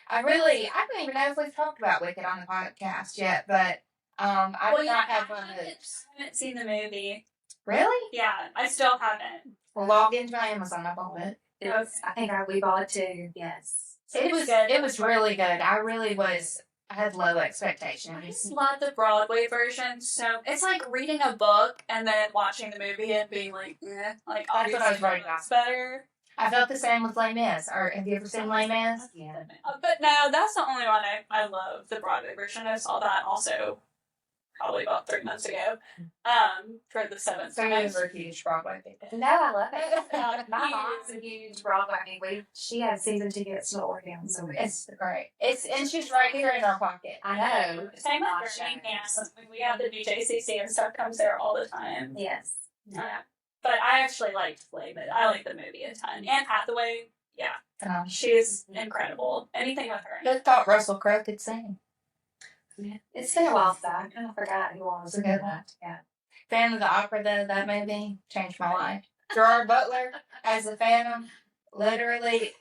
I don't even know if we've talked about Wicked on the podcast yet, but I did not have one of those. I haven't seen the movie. Really? Yeah, I still haven't. Well, log into my Amazon. I bought it. I think we bought it too. Yes. It was good. It was really good. I had low expectations. I just love the Broadway version. So it's like reading a book and then watching the movie and being like, eh. Like, That's what I was obviously writing it's better. I felt the same with Les Mis. Or have you ever seen Les Mis? Yeah. But no, that's the only one I love, the Broadway version. I saw that also probably about 3 months ago. For the 7th So time. you were a huge Broadway people. No, I love it. My mom's a huge Broadway. I mean, she had season tickets to the Orpheum, so It's great. And she's right here in our pocket. I know. Same with Birmingham. We have the new JCC and stuff comes there all the time. Yes. But I actually liked Flame. I like the movie a ton. Anne Hathaway, Um, she's incredible. Anything with her. I thought Russell Crowe could sing. It's been a while since I kind of forgot who was a good one. Yeah. Fan of the opera, though, that movie changed my life. Gerard Butler as the Phantom, literally,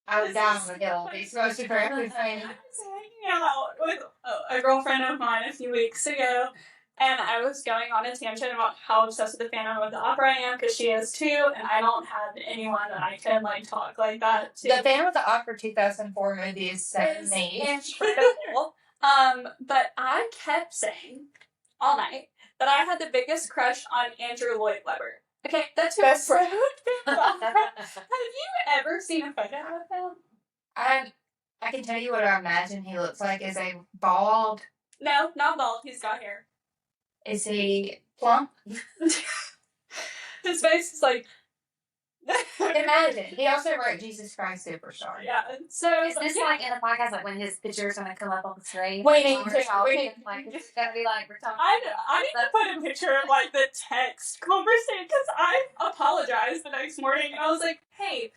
I was down on the hill. He's supposed to correct me saying, I was hanging out with a girlfriend of mine a few weeks ago, and I was going on a tangent about how obsessed with the Phantom of the Opera I am, because she is too, and I don't have anyone that I can, talk like that to. The Phantom of the Opera 2004 movie is so neat. Incredible. But I kept saying all night that I had the biggest crush on Andrew Lloyd Webber. Okay, that's who That's I wrote. Have you ever seen a photo of him? I can tell you what I imagine he looks like. Is a bald. No, not bald. He's got hair. Is he plump? His face is like. Imagine. He also wrote Jesus Christ Superstar. Yeah. So Is this like in the podcast, like when his picture's gonna come up on the screen? We need Or to- talking, we need- like it's gonna be like we're talking. I need to put a picture of the text conversation, because I apologized the next morning and I was like, hey,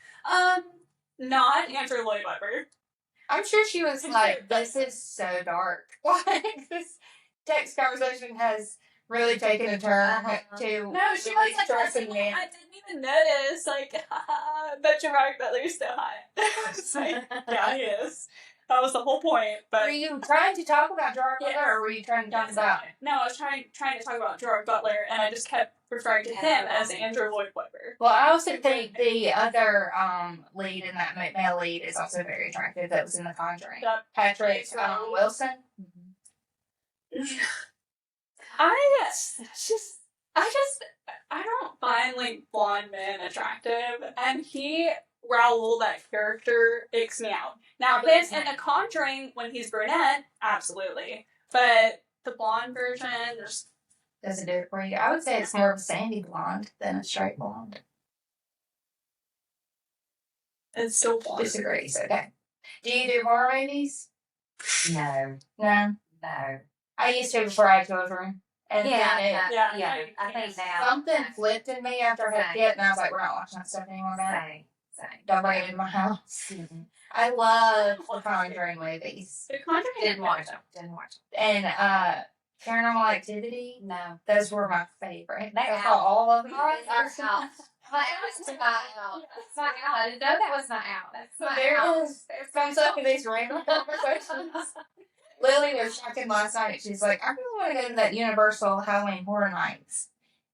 not Andrew Lloyd Webber. I'm sure she was like, this is so dark. Like, this text conversation has really taken a turn to No, she really was like, stressing me. I didn't even notice, but Gerard Butler's so hot. It's like, yeah, he is. That was the whole point. But Were you trying to talk about Gerard Butler, or were you trying to talk about... No, I was trying to talk about Gerard Butler, and I just kept referring to him as Andrew Lloyd Webber. Well, I also think the other lead in that male lead is also very attractive. That was in The Conjuring. Yep. Patrick Wilson. I don't find blonde men attractive, and Raoul, that character, icks me out. Now, then in The Conjuring, when he's brunette, absolutely, but the blonde version just doesn't do it for you. I would say it's more of a sandy blonde than a straight blonde. It's still blonde. Disagrees. Okay. Do you do horror movies? No. No. No. I used to before I had children. And Yeah. I think now. something flipped in me after I had a kid, and I was like, we're not watching that stuff anymore, man. Same. Don't bring it in my house. Mm-hmm. I love the Conjuring movies. The Conjuring Didn't watch them. And Paranormal Activity, No. those were my favorite. They're I saw all of them. My out. It's not out. It's not out. I didn't know that was not out. That's So not there out. is, it comes up in these random conversations. Lily was talking last night. She's like, I really want to go to that Universal Halloween Horror Nights.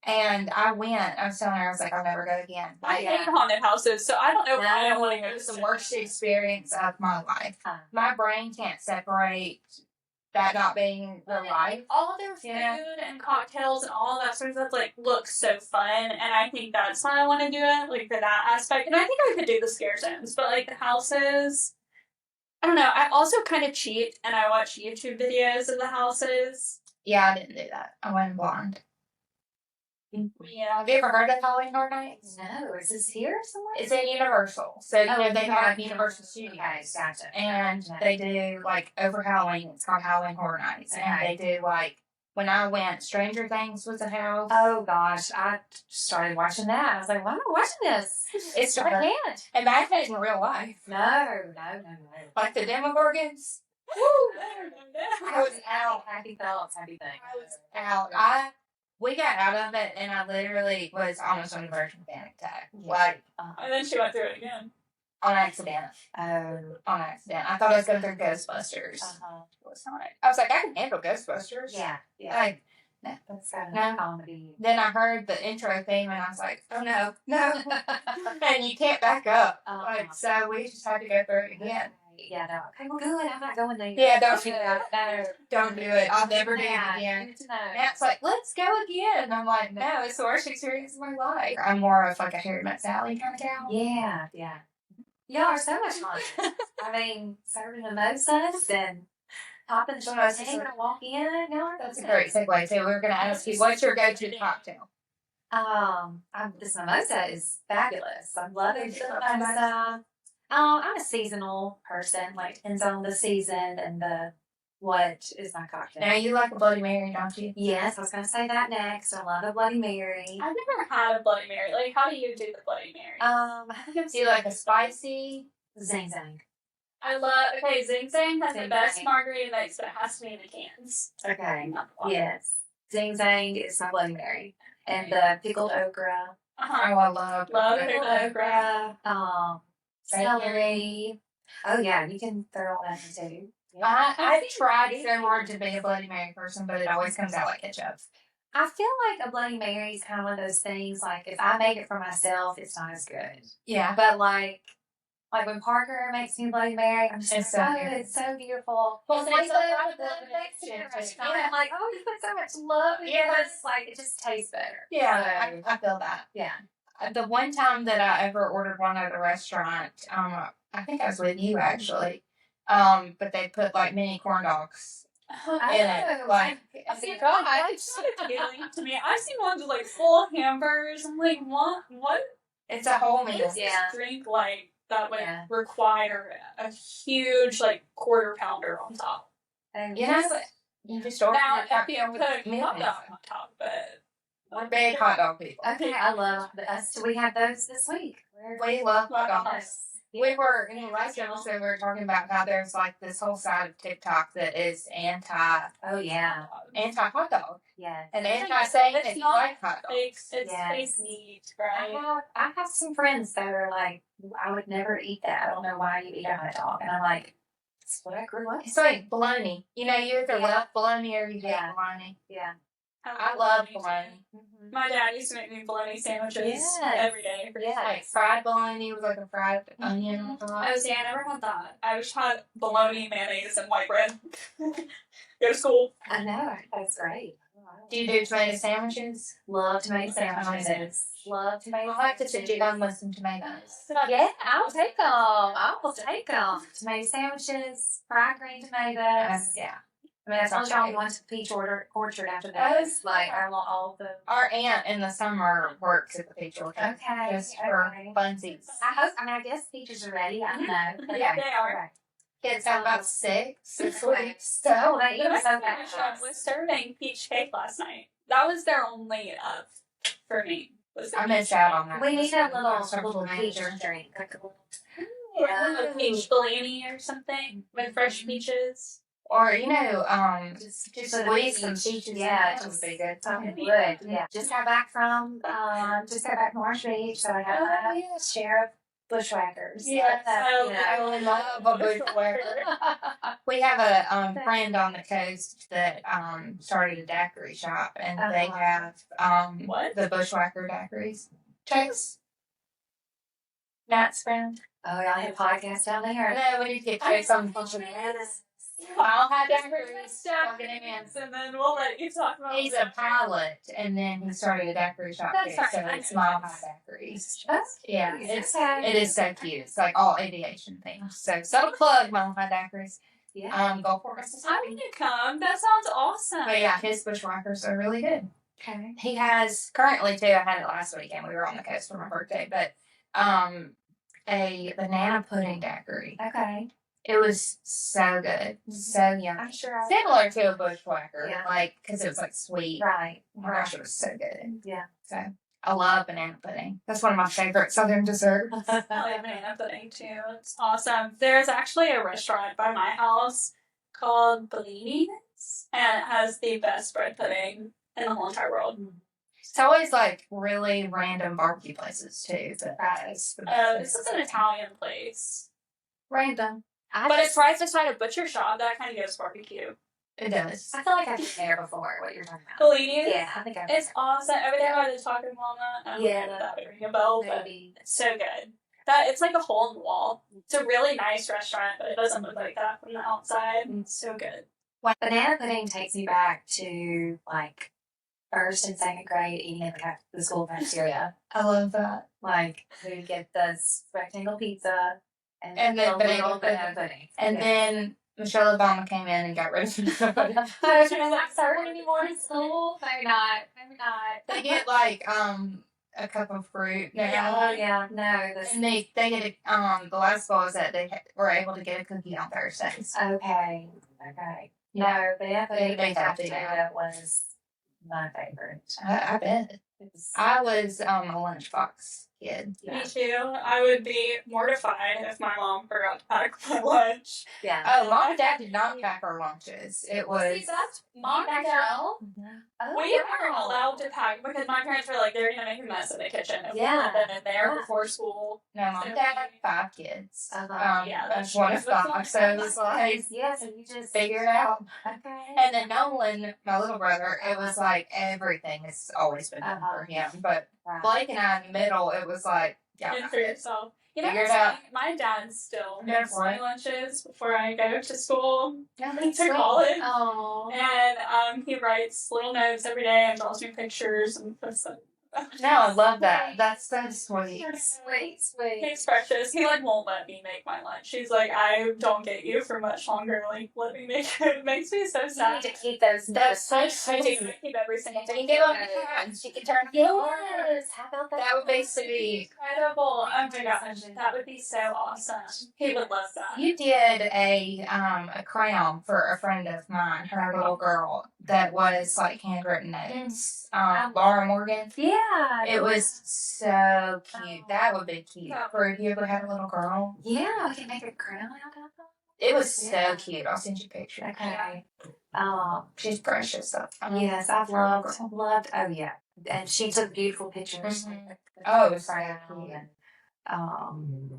And I went. I was telling her, I was like, I'll never go again. I hate haunted houses, so I don't know why I don't want to go. It was the worst experience of my life. My brain can't separate that not being their life. All of their food and cocktails and all of that sort of stuff like looks so fun, and I think that's why I want to do it, like for that aspect. And I think I could do the scare zones, but like the houses, I don't know. I also kind of cheat and I watch YouTube videos of the houses. Yeah, I didn't do that. I went blind. Yeah. Have you ever heard of Halloween Horror Nights? No, is this here somewhere? It's in Universal. So, they have Universal Studios. Okay, gotcha. And they do, like, over Halloween, it's called Halloween Horror Nights. Okay. And they do, like, when I went, Stranger Things was a house. Oh gosh, I started watching that. I was like, why am I watching this? It's I can't. Imagine it in real life. No. Like the Demogorgons. Woo! I was out. Happy thoughts, happy things. I was out. We got out of it, and I literally was almost on the verge of a panic attack. Like, And then she went through it again. on accident. Oh. On accident. I thought I was going through Ghostbusters. It was not. I was like, I can handle Ghostbusters. Yeah. Like, That's kind No. of comedy. then I heard the intro theme, and I was like, oh no. And you can't back up. Like, so we just had to go through it again. Yeah, no. Okay, well, good. I'm not going there. Yeah, don't do that. No. Don't do it. I'll never do it Yeah, again. good to know. Matt's like, let's go again. And I'm like, no, it's the worst experience of my life. I'm more of like a Harry Met Sally kind of gal. Yeah. Y'all are so much fun. I mean, serving mimosas and popping the champagne and walk in. That's a great segue too. We were going to ask you, what's your go-to cocktail? This mimosa is fabulous. I love it. Mimosa. I'm a seasonal person. Like, depends on the season and what is my cocktail. Now, you like a Bloody Mary, don't you? Yes, I was going to say that next. I love a Bloody Mary. I've never had a Bloody Mary. Like, how do you do the Bloody Mary? Do you like a spicy? Zing Zang. Zing Zang has the Zing best Zang. margarita mix, but it has to be in the cans. Okay. Not the bottle. Yes. Zing Zang is my Bloody Mary. And the pickled okra. Uh-huh. Oh, I love Pickled okra. Celery. Oh, yeah, you can throw all that in too. I tried so hard to be a Bloody Mary person, but it always comes out like ketchup. I feel like a Bloody Mary is kind of one of those things, like, if I make it for myself, it's not as good. Yeah. But, like when Parker makes me Bloody Mary, I'm just It's like, so oh, good. it's so beautiful. Well, It's it's like like the the Mexican Mexican restaurant. yeah. I'm like, oh, you put so much love in this. Like, it just tastes better. Yeah, So, I feel that. yeah. The one time that I ever ordered one at a restaurant, I think I was with you actually, but they put like mini corn dogs in it. Like, It's appealing to me. I've seen ones with like full hamburgers. I'm like, what? it's a whole What meal. is this drink like that would Yeah. require a huge like quarter pounder on top? And You know, you just order Now, it if you put meal. hot dog on top, but We're big hot dog people. okay, I love us. So we have those this week. We love hot dogs. Yes. We were in the last episode. We were talking about how there's like this whole side of TikTok that is anti Oh yeah. hot dog Yeah. and anti saying It's that you not like hot fake, dogs. it's Yes. fake meat, right? I have some friends that are like, I would never eat that. I don't know why you eat a hot dog. And I'm like, it's what I grew up. It's like bologna. You know, you either Yeah. love bologna or you hate Yeah. bologna. Yeah. I love bologna. My dad used to make me bologna sandwiches Yes. every day. For Yes. Like fried bologna with like a fried onion on top. Oh, see, I never had that. I just had bologna, mayonnaise, and white bread. Go to school. I know. That's great. Do you do tomato sandwiches? Love tomato sandwiches. Love tomato I like to sandwiches. sit down with some tomatoes. Yeah, I'll take them. I will take them. Tomato sandwiches, fried green tomatoes. Yeah. I mean, I told y'all we went to the peach orchard after those. Like, I want all of them. Our aunt in the summer works at the peach orchard. Okay. Just for okay. funsies. I guess peaches are ready. I don't know. Yeah, they are. Okay. Kids have about six weeks. So they eat The so Mexican shop fast. was serving peach cake last night. That was their only for me. Was the I missed out on that. We need a little Social peach manager. drink. Like a little, a peach Bellini or something with fresh peaches. Or, you know, just just put a squeeze some peach. peaches. Yeah, That would be good. something Yeah. good. Yeah. Just got back from Orange Beach, so I had Oh, my share of bushwhackers. Yes, I I love a bushwhacker. We have a friend on the coast that started a daiquiri shop, and they have What? the bushwhacker daiquiris. Chase? Matt's friend? Oh, y'all have a podcast down there. No, we need to get Chase on social media. Mile High Just Daiquiris. pretty much Fucking in. and then we'll let you talk about He's a pilot, and then he started a daiquiri shop That's too, right. so it's Mile High Daiquiris. Yeah, Okay. it is so cute. It's like all aviation things. So plug Mile High Daiquiris. Yeah. Go for it. I'm gonna come. That sounds awesome. But yeah, his bushwhackers are really good. Okay. He has currently too. I had it last weekend. We were on the coast for my birthday, but a banana pudding daiquiri. Okay. It was so good, so yummy. I'm sure. Similar to a bushwhacker, Yeah. like because it was like sweet. Right. Oh my gosh, it was so good. Yeah. So I love banana pudding. That's one of my favorite Southern desserts. I love banana pudding too. It's awesome. There's actually a restaurant by my house called Bellini's, and it has the best bread pudding in the whole entire world. It's always like really random barbecue places too. That has the best. This is an Italian place, Random. but it's right beside a butcher shop that kind of gives barbecue. It does. I feel like I've been there before. What you're talking about? Bellini's. Yeah, I think I've. It's awesome. Over there by the Taco Walnut. I don't know if that would ring a bell, but Maybe. it's so good. That it's like a hole in the wall. It's a really nice restaurant, but it doesn't look like that from the outside. It's so good. Banana pudding takes me back to like first and second grade eating in the school cafeteria. I love that. Like we get this rectangle pizza And then a banana little banana pudding. pudding. And then Michelle Obama came in and got rid of the pudding. I was not serving anymore in school. Maybe not. Maybe not. They get like a cup of fruit now. Oh yeah, no. This, And they get the last ball is that they were able to get a cookie on Thursdays. okay. No, banana pudding They in have to cafeteria was my favorite. I bet. It was, I was a lunchbox kid. yeah. Me too. I would be mortified if my mom forgot to pack my lunch. Yeah. Oh, mom and dad did not pack our lunches. It was See, that's mom and Back dad. Oh, We weren't allowed to pack because my parents were like, they're gonna make a mess in the kitchen if Yeah. we've been in there Yeah. before school. no, mom and dad had 5 kids. Uh-huh. Yeah, I that's was one true. of 5, so it was like Yeah, so you just figure it out. Okay. And then Nolan, my little brother, it was like everything has always been done for him. But Right. Blake and I in the middle, it was like, yeah, And for yourself. You know, Figure it what's out. funny? My dad still Yeah, makes my lunches before I go to school to sweet. college. Oh. And he writes little notes every day and draws me pictures and puts them. No, I love that. That's so sweet. Sweet. He's precious. He won't let me make my lunch. He's like, I don't get you for much longer. Like, let me make it. It makes me so You sad. need to keep those. That's so I do. sweet. I keep every single Can thing. you give them hands? She can turn Yes. How about that? That would be sweet. Incredible. Oh my gosh. That would be so awesome. He would love that. You did a crown for a friend of mine, her little girl, that was like handwritten notes. Laura Morgan. Yeah. It was so cute. That would be cute for if you ever had a little girl. Yeah. We can make a crown out of them. It was so Yeah. cute. I'll send you a picture. Okay. She's precious. Yes, I've loved. Oh yeah, and she took beautiful pictures. Mhm. Oh, it was so Crown cute. and,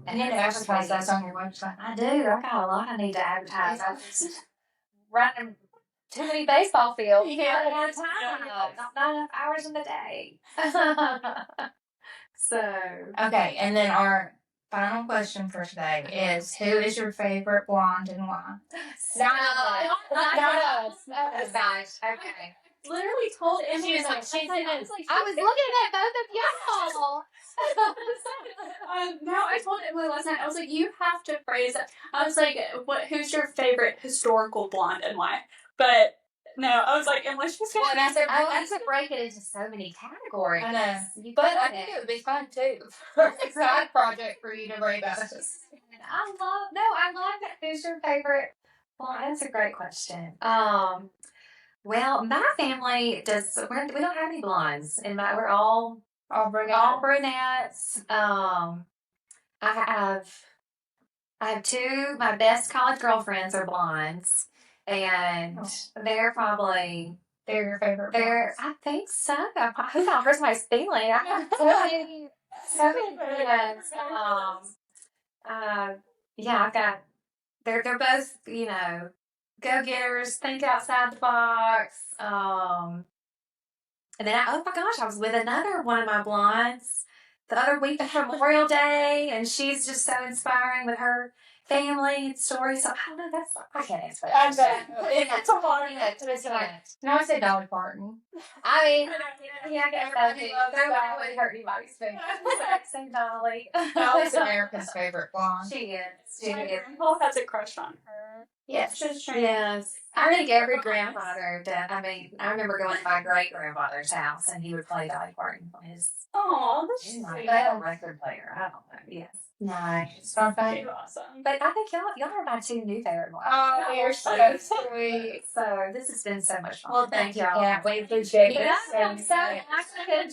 And you need to advertise those on your website. I do. I got a lot I need to advertise. I was running too many baseball fields. Yeah. Not enough time. Not enough hours in the day. So Okay, and then our final question for today is: who is your favorite blonde and why? Not us. That's nice. Okay. Literally told him She was like, I was looking at both of y'all. No, I told Emily last night. I was like, you have to phrase it. I was like, who's your favorite historical blonde and why? But no, I was like, Emily, she's Well, and I said, I like to break it into so many categories. I know. You But got I think it would be fun too. It's a side project for you to write about us. I love that. Who's your favorite? Well, that's a great question. Well, my family we don't have any blondes, and we're all brunettes. I have 2. My best college girlfriends are blondes, and they're probably They're your favorite. I think so. Who don't hurt somebody's feeling? I have so many friends. Yeah, I've got. They're both, go-getters, think outside the box. And then oh my gosh, I was with another one of my blondes the other week for Memorial Day, and she's just so inspiring with her family stories. So I don't know. I can't answer that. I bet. It's a lot. No, I said Dolly Parton. I mean, yeah, I guess Everybody loves that Dolly. wouldn't hurt anybody's feelings. Say Dolly. Dolly's America's favorite blonde. She is. She My is. grandpa has a crush on her. Yes. She's trying. Yes. I think every grandfather did. I mean, I remember going to my great grandfather's house and he would play Dolly Parton on his Oh, that's sweet. record player. I don't know. Yes. Nice. Fun She's fact. awesome. But I think y'all are my two new favorite ones. Oh, you're so sweet. So this has been so much fun. Well, thank you, Kat. We appreciate it. Yeah, I'm so excited.